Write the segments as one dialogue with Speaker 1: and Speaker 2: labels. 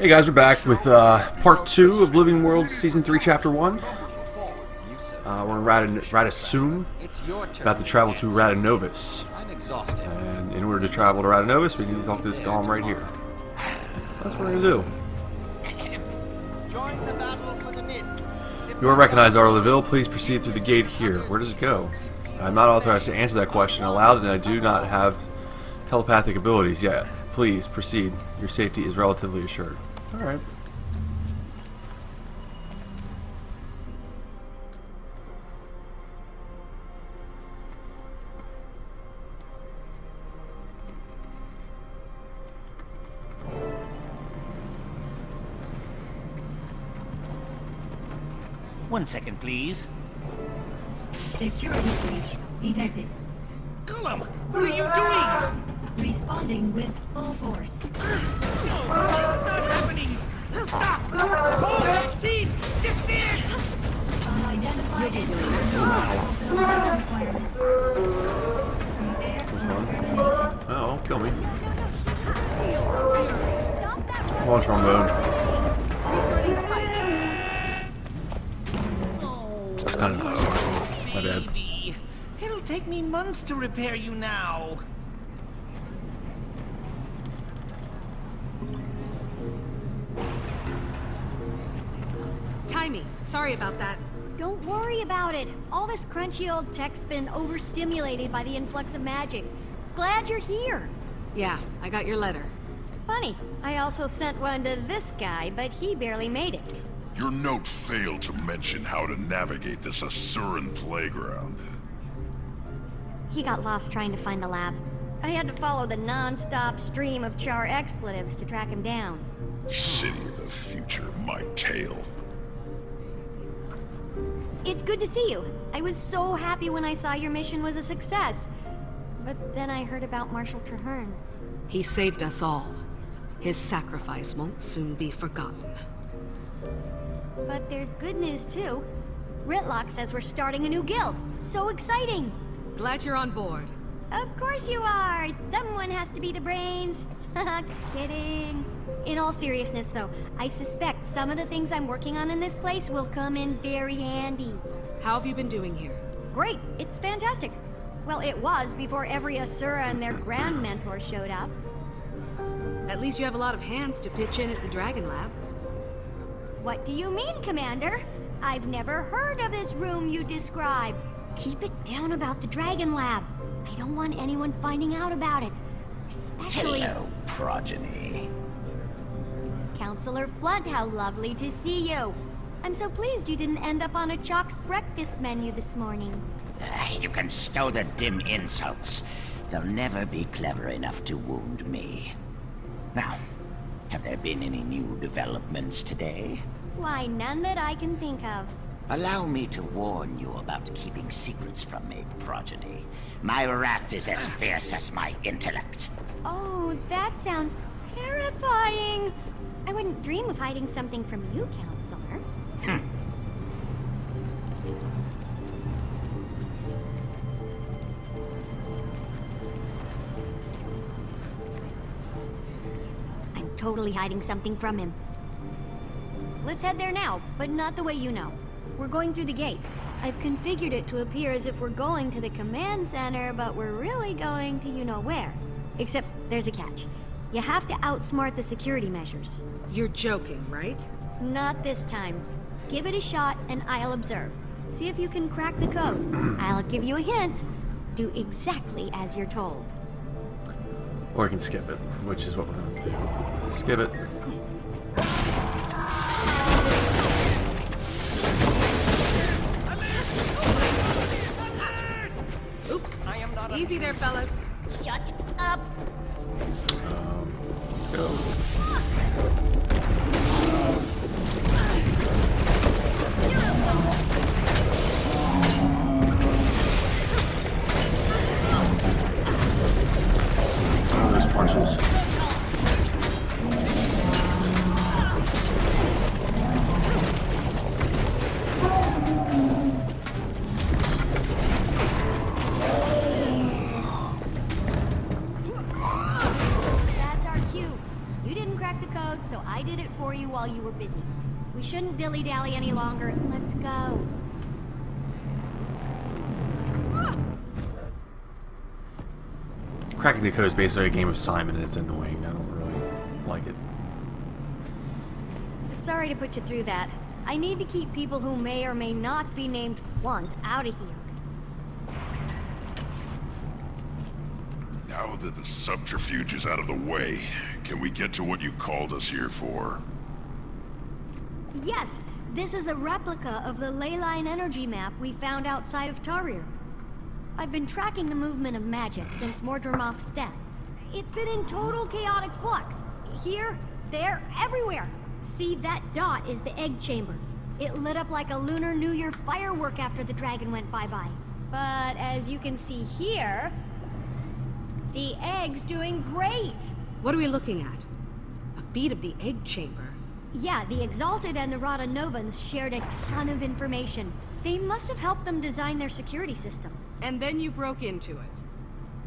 Speaker 1: Hey guys, we're back with part 2 of Living World Season 3, Chapter 1. We're in Rata soon, about to travel to Rata Novus. And in order to travel to Rata Novus, we need to talk to this golem right here. That's what we're going to do. You are recognized, Arleville. Please proceed through the gate here. Where does it go? I'm not authorized to answer that question aloud, and I do not have telepathic abilities yet. Please proceed. Your safety is relatively assured. Alright.
Speaker 2: One second, please.
Speaker 3: Security breach detected.
Speaker 2: Golem, what are you doing?
Speaker 3: Responding with full force.
Speaker 2: No, this is not happening. Stop! Hold! Cease! Desist!
Speaker 3: Unidentified requirements.
Speaker 1: This one. Oh, don't kill me.
Speaker 3: Stop that.
Speaker 1: Come on, trombone. That's kind of my bad.
Speaker 2: Baby, it'll take me months to repair you now.
Speaker 4: Timey, sorry about that.
Speaker 5: Don't worry about it. All this crunchy old tech's been overstimulated by the influx of magic. Glad you're here.
Speaker 4: Yeah, I got your letter.
Speaker 5: Funny, I also sent one to this guy, but he barely made it.
Speaker 6: Your note failed to mention how to navigate this Asuran playground.
Speaker 5: He got lost trying to find the lab. I had to follow the non-stop stream of char expletives to track him down.
Speaker 6: City of the future, my tale.
Speaker 5: It's good to see you. I was so happy when I saw your mission was a success. But then I heard about Marshal Traherne.
Speaker 4: He saved us all. His sacrifice won't soon be forgotten.
Speaker 5: But there's good news too. Ritlock says we're starting a new guild. So exciting!
Speaker 4: Glad you're on board.
Speaker 5: Of course you are! Someone has to be the brains. Kidding. In all seriousness though, I suspect some of the things I'm working on in this place will come in very handy.
Speaker 4: How have you been doing here?
Speaker 5: Great, it's fantastic. Well, it was before every Asura and their grand mentor showed up.
Speaker 4: At least you have a lot of hands to pitch in at the Dragon Lab.
Speaker 5: What do you mean, Commander? I've never heard of this room you describe. Keep it down about the Dragon Lab. I don't want anyone finding out about it. Especially...
Speaker 2: Hello, progeny.
Speaker 5: Counselor Flunt, how lovely to see you. I'm so pleased you didn't end up on a Chalk's breakfast menu this morning.
Speaker 2: You can stow the dim insults. They'll never be clever enough to wound me. Now, have there been any new developments today?
Speaker 5: Why, none that I can think of.
Speaker 2: Allow me to warn you about keeping secrets from me, progeny. My wrath is as fierce as my intellect.
Speaker 5: Oh, that sounds terrifying. I wouldn't dream of hiding something from you, Counselor. I'm totally hiding something from him. Let's head there now, but not the way you know. We're going through the gate. I've configured it to appear as if we're going to the command center, but we're really going to you-know-where. Except there's a catch. You have to outsmart the security measures.
Speaker 4: You're joking, right?
Speaker 5: Not this time. Give it a shot and I'll observe. See if you can crack the code. I'll give you a hint. Do exactly as you're told.
Speaker 1: Or I can skip it, which is what we're going to do. Skip it.
Speaker 4: Oops. Easy there, fellas.
Speaker 5: Shut up!
Speaker 1: Let's go. Oh, those punches.
Speaker 5: so I did it for you while you were busy. We shouldn't dilly-dally any longer. Let's go.
Speaker 1: Cracking the code is basically a game of Simon, and it's annoying. I don't really like it.
Speaker 5: Sorry to put you through that. I need to keep people who may or may not be named Flunt out of here.
Speaker 6: Now that the subterfuge is out of the way, can we get to what you called us here for?
Speaker 5: Yes, this is a replica of the leyline energy map we found outside of Tarir. I've been tracking the movement of magic since Mordremoth's death. It's been in total chaotic flux. Here, there, everywhere. See, that dot is the egg chamber. It lit up like a Lunar New Year firework after the dragon went bye-bye. But as you can see here, the egg's doing great.
Speaker 4: What are we looking at? A feed of the egg chamber.
Speaker 5: Yeah, the Exalted and the Rata Novans shared a ton of information. They must have helped them design their security system.
Speaker 4: And then you broke into it.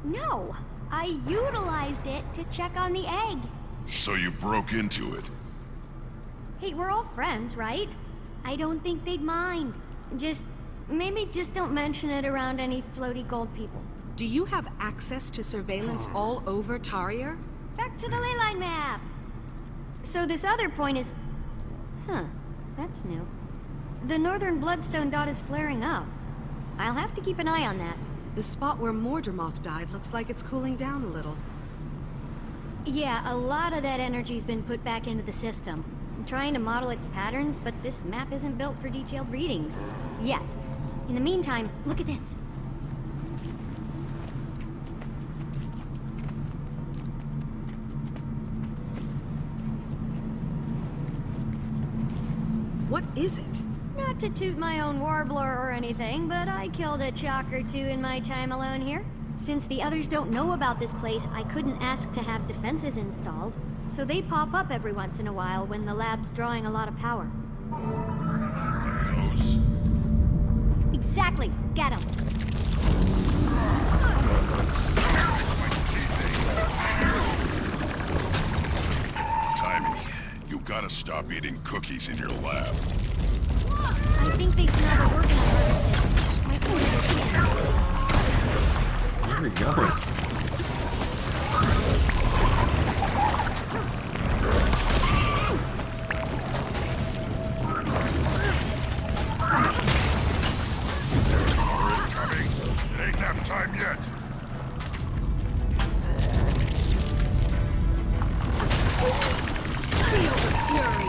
Speaker 5: No, I utilized it to check on the egg.
Speaker 6: So you broke into it?
Speaker 5: Hey, we're all friends, right? I don't think they'd mind. Maybe just don't mention it around any floaty gold people.
Speaker 4: Do you have access to surveillance all over Tarir?
Speaker 5: Back to the leyline map. So this other point is... Huh, that's new. The northern bloodstone dot is flaring up. I'll have to keep an eye on that.
Speaker 4: The spot where Mordremoth died looks like it's cooling down a little.
Speaker 5: Yeah, a lot of that energy's been put back into the system. I'm trying to model its patterns, but this map isn't built for detailed readings. Yet. In the meantime, look at this.
Speaker 4: What is it?
Speaker 5: Not to toot my own warbler or anything, but I killed a chalk or two in my time alone here. Since the others don't know about this place, I couldn't ask to have defenses installed. So they pop up every once in a while when the lab's drawing a lot of power.
Speaker 6: Those?
Speaker 5: Exactly! Get 'em!
Speaker 6: Timmy, you gotta stop eating cookies in your lab.
Speaker 5: I think they smell the organ I harvested. This might be
Speaker 1: Where are we going?
Speaker 6: Coming. It ain't nap time yet.
Speaker 4: Feel the fury!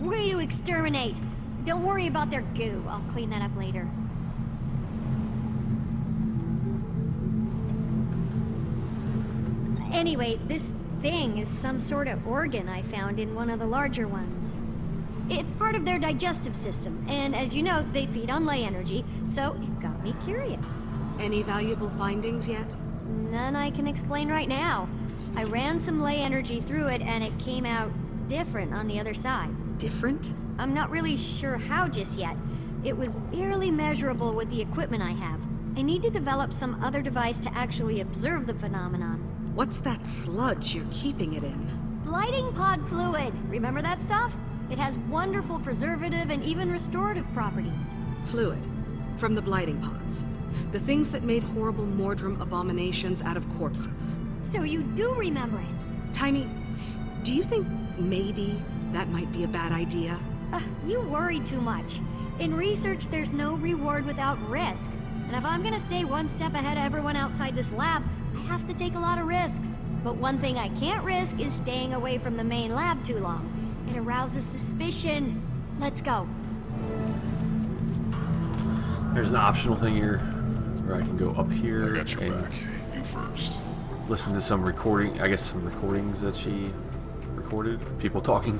Speaker 5: Where you exterminate? Don't worry about their goo. I'll clean that up later. Anyway, this thing is some sort of organ I found in one of the larger ones. It's part of their digestive system, and as you know, they feed on ley energy, so it got me curious.
Speaker 4: Any valuable findings yet?
Speaker 5: None I can explain right now. I ran some ley energy through it, and it came out different on the other side.
Speaker 4: Different?
Speaker 5: I'm not really sure how just yet. It was barely measurable with the equipment I have. I need to develop some other device to actually observe the phenomenon.
Speaker 4: What's that sludge you're keeping it in?
Speaker 5: Blighting pod fluid. Remember that stuff? It has wonderful preservative and even restorative properties.
Speaker 4: Fluid. From the blighting pods. The things that made horrible Mordrim abominations out of corpses.
Speaker 5: So you do remember it?
Speaker 4: Timmy, do you think maybe that might be a bad idea?
Speaker 5: You worry too much. In research, there's no reward without risk. And if I'm gonna stay one step ahead of everyone outside this lab, I have to take a lot of risks. But one thing I can't risk is staying away from the main lab too long. It arouses suspicion. Let's go.
Speaker 1: There's an optional thing here where I can go up here
Speaker 6: I got your
Speaker 1: and
Speaker 6: back. You first.
Speaker 1: listen to some recording, I guess some recordings that she recorded, people talking.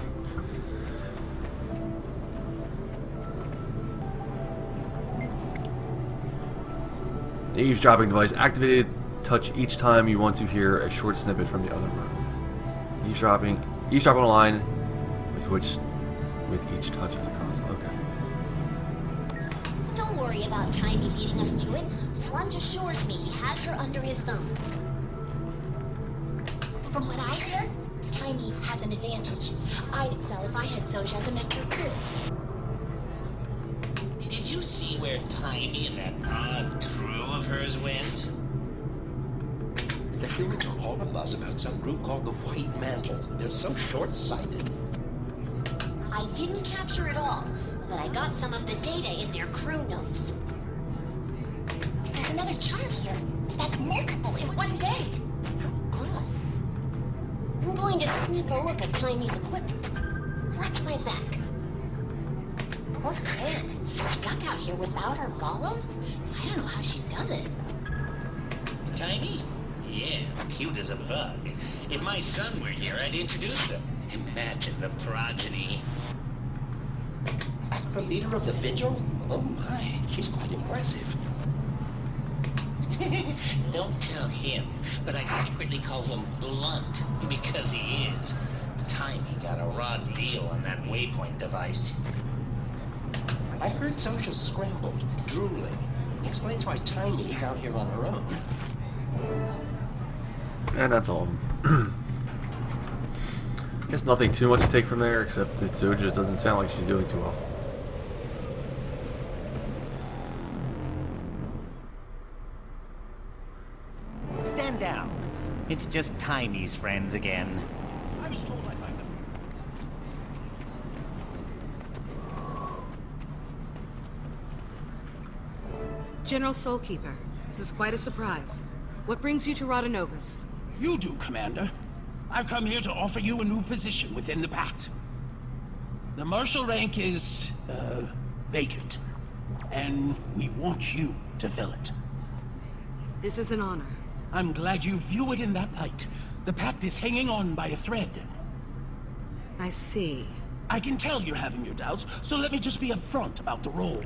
Speaker 1: The eavesdropping device activated. Touch each time you want to hear a short snippet from the other room. Eavesdropping on a line with each touch of the console. Okay.
Speaker 7: Don't worry about Tiny beating us to it. Flunch assures me he has her under his thumb. From what I heard, Tiny has an advantage. I'd excel if I had Zojak and Nectar too.
Speaker 2: Did you see where Tiny and that odd crew of hers went?
Speaker 8: The humans are all abuzz about some group called the White Mantle. They're so short-sighted.
Speaker 7: I didn't capture it all, but I got some of the data in their crew notes. There's another chart here. That's multiple in one day. Good. I'm going to sneak a look at Tiny's equipment. Watch my back. Poor kid. She's stuck out here without her golem? I don't know how she does it.
Speaker 2: Tiny? Yeah, cute as a bug. If my son were here, I'd introduce them. Imagine the progeny.
Speaker 8: That's the leader of the Vigil? Oh my, she's quite impressive.
Speaker 2: Don't tell him, but I secretly call him Blunt, because he is. Tiny got a raw deal on that waypoint device.
Speaker 8: I heard Zosha's scrambled, drooling. Explains why Tiny is out here on her own.
Speaker 1: And that's all. Guess nothing too much to take from there, except that Zoja just doesn't sound like she's doing too well.
Speaker 9: Stand down. It's just Tiny's friends again.
Speaker 8: I was told I'd find them.
Speaker 4: General Soulkeeper, this is quite a surprise. What brings you to Rata Novus?
Speaker 10: You do, Commander. I've come here to offer you a new position within the Pact. The Marshal rank is, vacant. And we want you to fill it.
Speaker 4: This is an honor.
Speaker 10: I'm glad you view it in that light. The Pact is hanging on by a thread.
Speaker 4: I see.
Speaker 10: I can tell you're having your doubts, so let me just be upfront about the role.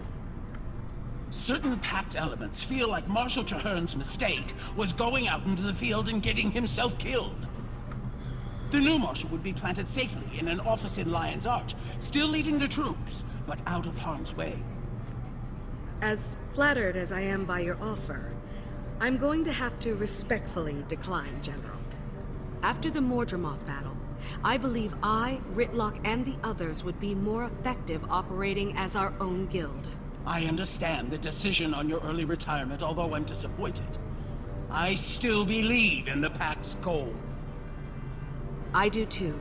Speaker 10: Certain Pact elements feel like Marshal Traherne's mistake was going out into the field and getting himself killed. The new Marshal would be planted safely in an office in Lion's Arch, still leading the troops, but out of harm's way.
Speaker 4: As flattered as I am by your offer, I'm going to have to respectfully decline, General. After the Mordremoth battle, I believe I, Ritlock, and the others would be more effective operating as our own guild.
Speaker 10: I understand the decision on your early retirement, although I'm disappointed. I still believe in the Pact's goal.
Speaker 4: I do too,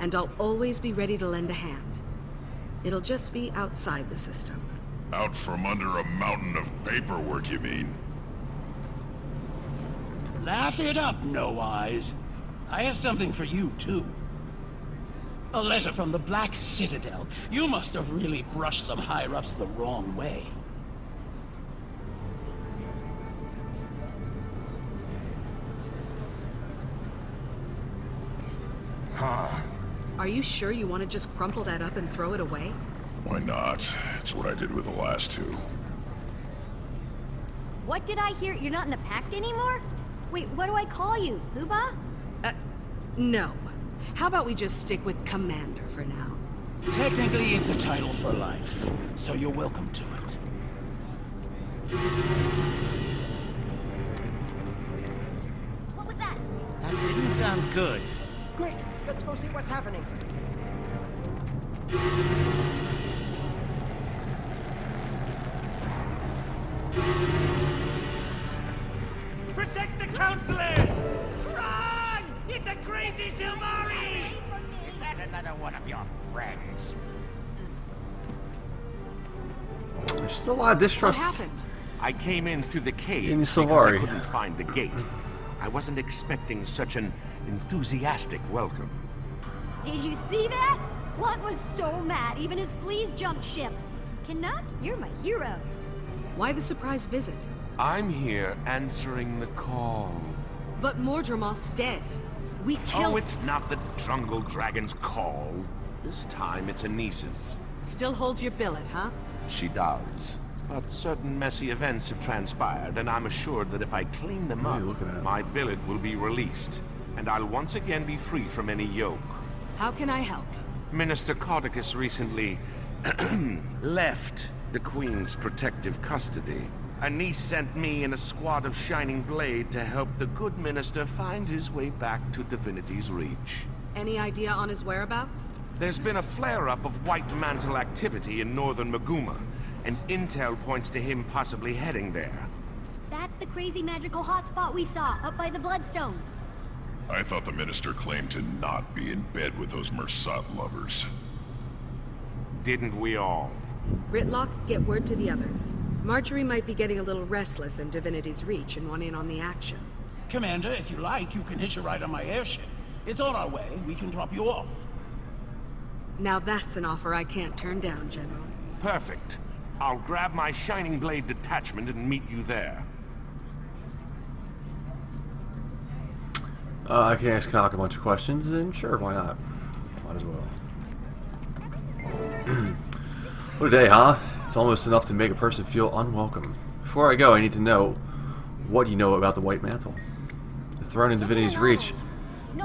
Speaker 4: and I'll always be ready to lend a hand. It'll just be outside the system.
Speaker 6: Out from under a mountain of paperwork, you mean?
Speaker 10: Laugh it up, No Eyes. I have something for you, too. A letter from the Black Citadel. You must have really brushed some higher-ups the wrong way.
Speaker 4: Are you sure you want to just crumple that up and throw it away?
Speaker 6: Why not? It's what I did with the last two.
Speaker 5: What did I hear? You're not in the Pact anymore? Wait, what do I call you? Huba?
Speaker 4: No. How about we just stick with Commander for now?
Speaker 10: Technically, it's a title for life, so you're welcome to it.
Speaker 7: What was that?
Speaker 9: That didn't sound good.
Speaker 11: Quick, let's go see what's happening.
Speaker 9: Protect the counselors! Run! It's a crazy Silvari!
Speaker 2: Is that another one of your friends?
Speaker 1: There's still a lot of
Speaker 4: What
Speaker 1: distrust
Speaker 4: happened?
Speaker 12: I came in through the cave
Speaker 1: in
Speaker 12: because
Speaker 1: Silvari.
Speaker 12: I couldn't find the gate. I wasn't expecting such an enthusiastic welcome.
Speaker 5: Did you see that? Blunt was so mad, even his fleas jumped ship. Canuck, you're my hero.
Speaker 4: Why the surprise visit?
Speaker 12: I'm here answering the call.
Speaker 4: But Mordremoth's dead. We killed...
Speaker 12: Oh, it's not the Jungle Dragon's call. This time it's Anis's.
Speaker 4: Still holds your billet, huh?
Speaker 12: She does. But certain messy events have transpired, and I'm assured that if I clean them up, my billet will be released, and I'll once again be free from any yoke.
Speaker 4: How can I help?
Speaker 12: Minister Cordicus recently left the Queen's protective custody. Anis sent me and a squad of Shining Blade to help the good minister find his way back to Divinity's Reach.
Speaker 4: Any idea on his whereabouts?
Speaker 12: There's been a flare-up of White Mantle activity in northern Maguma, and intel points to him possibly heading there.
Speaker 5: That's the crazy magical hotspot we saw up by the Bloodstone.
Speaker 6: I thought the minister claimed to not be in bed with those Mersat lovers.
Speaker 12: Didn't we all?
Speaker 4: Ritlock, get word to the others. Marjorie might be getting a little restless in Divinity's Reach and want in on the action.
Speaker 10: Commander, if you like, you can hitch a ride on my airship. It's on our way. We can drop you off.
Speaker 4: Now that's an offer I can't turn down, General.
Speaker 12: Perfect. I'll grab my Shining Blade detachment and meet you there.
Speaker 1: I can ask Knock a bunch of questions, and sure, why not? Might as well. What a day, huh? It's almost enough to make a person feel unwelcome. Before I go, I need to know what you know about the White Mantle. The throne in Divinity's Reach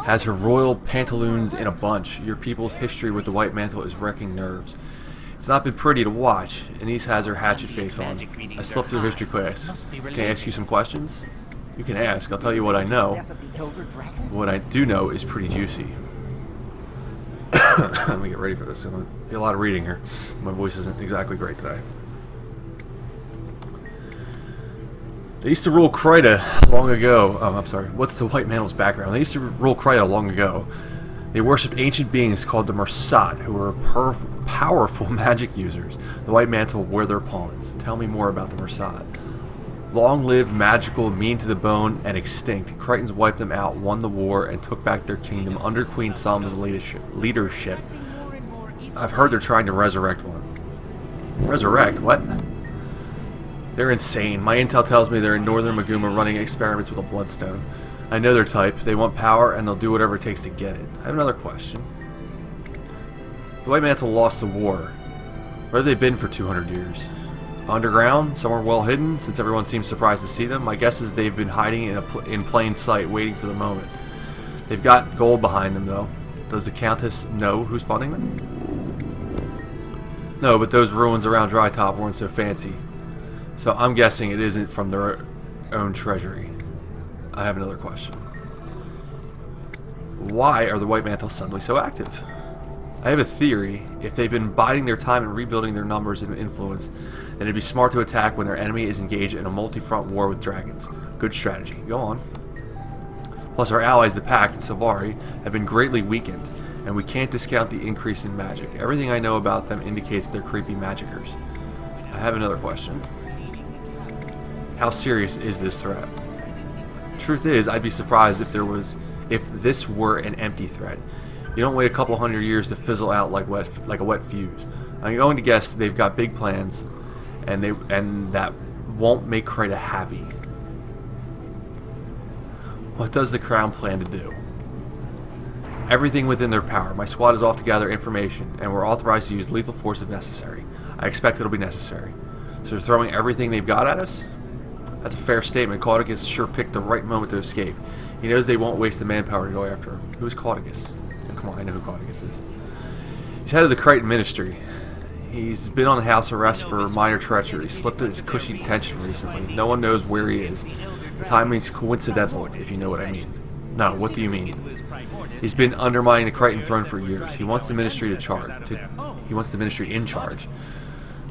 Speaker 1: has her royal pantaloons in a bunch. Your people's history with the White Mantle is wrecking nerves. It's not been pretty to watch. Anise has her hatchet face on. I slept through history class. Can I ask you some questions? You can ask. I'll tell you what I know. What I do know is pretty juicy. Let me get ready for this. There's going to be a lot of reading here. My voice isn't exactly great today. They used to rule Kryta long ago. Oh, I'm sorry. What's the White Mantle's background? They used to rule Kryta long ago. They worshipped ancient beings called the Mersat, who were powerful magic users. The White Mantle were their pawns. Tell me more about the Mersat. Long-lived, magical, mean to the bone, and extinct. Crichtons wiped them out, won the war, and took back their kingdom under Queen Salma's leadership. I've heard they're trying to resurrect one. Resurrect? What? They're insane. My intel tells me they're in northern Maguma running experiments with a bloodstone. I know their type. They want power, and they'll do whatever it takes to get it. I have another question. The White Mantle lost the war. Where have they been for 200 years? Underground? Somewhere well hidden? Since everyone seems surprised to see them, my guess is they've been hiding in plain sight, waiting for the moment. They've got gold behind them, though. Does the Countess know who's funding them? No, but those ruins around Dry Top weren't so fancy. So I'm guessing it isn't from their own treasury. I have another question. Why are the White Mantles suddenly so active? I have a theory. If they've been biding their time and rebuilding their numbers and influence, then it'd be smart to attack when their enemy is engaged in a multi-front war with dragons. Good strategy. Go on. Plus, our allies, the Pack and Savari, have been greatly weakened, and we can't discount the increase in magic. Everything I know about them indicates they're creepy magickers. I have another question. How serious is this threat? Truth is, I'd be surprised if this were an empty threat. You don't wait a couple hundred years to fizzle out like a wet fuse. I'm going to guess they've got big plans, and that won't make Kryta happy. What does the Crown plan to do? Everything within their power. My squad is off to gather information, and we're authorized to use lethal force if necessary. I expect it'll be necessary. So they're throwing everything they've got at us? That's a fair statement. Caudicus sure picked the right moment to escape. He knows they won't waste the manpower to go after him. Who's Caudicus? Come on, I know who Caudicus is. He's head of the Crichton Ministry. He's been on house arrest for minor treachery. He slipped his cushy detention recently. No one knows where he is. The timing's coincidental, if you know what I mean. No, what do you mean? He's been undermining the Crichton throne for years. He wants the Ministry he wants the Ministry in charge.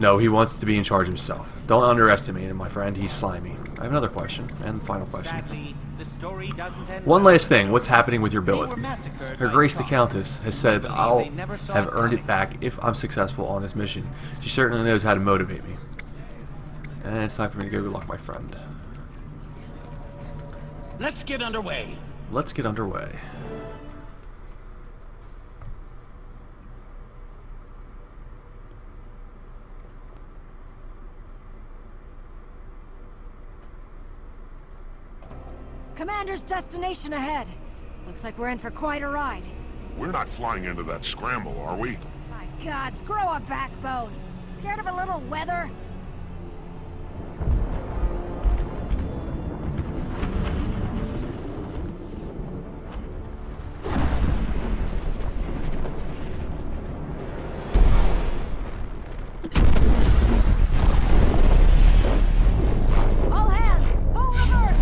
Speaker 1: No, he wants to be in charge himself. Don't underestimate him, my friend. He's slimy. I have another question, and final question. One last thing. What's happening with your billet? Her Grace the Countess has said I'll have earned it back if I'm successful on this mission. She certainly knows how to motivate me. And it's time for me to go. Good luck, my friend.
Speaker 10: Let's get underway.
Speaker 1: Let's get underway.
Speaker 13: Commander's destination ahead. Looks like we're in for quite a ride.
Speaker 6: We're not flying into that scramble, are we?
Speaker 13: My gods, grow a backbone. Scared of a little weather? All hands, full reverse!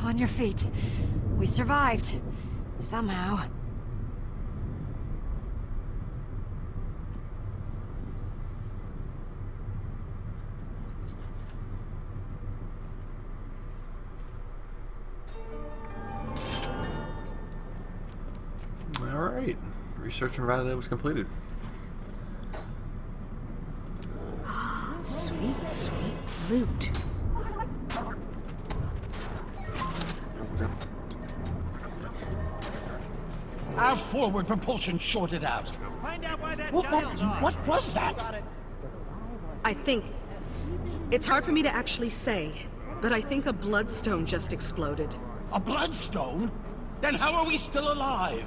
Speaker 13: On your feet. We survived. Somehow.
Speaker 1: Alright. Research and Rata was completed.
Speaker 13: Sweet, sweet loot.
Speaker 10: Our forward propulsion shorted out.
Speaker 9: Find out why that
Speaker 10: What was that?
Speaker 4: I think... It's hard for me to actually say, but I think a bloodstone just exploded.
Speaker 10: A bloodstone? Then how are we still alive?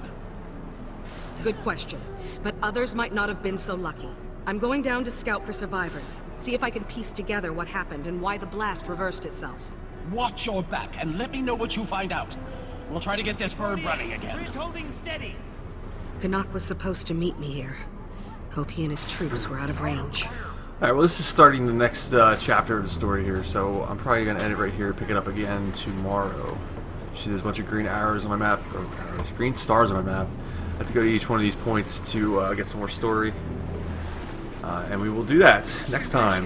Speaker 4: Good question, but others might not have been so lucky. I'm going down to scout for survivors, see if I can piece together what happened and why the blast reversed itself.
Speaker 10: Watch your back and let me know what you find out. We'll try to get this bird running again.
Speaker 9: Bridge holding steady.
Speaker 4: Canuck was supposed to meet me here. Hope he and his troops were out of range.
Speaker 1: Alright, well this is starting the next chapter of the story here, so I'm probably going to end it right here, pick it up again tomorrow. See there's a bunch of green arrows on my map, or arrows, green stars on my map. I have to go to each one of these points to get some more story. And we will do that next time.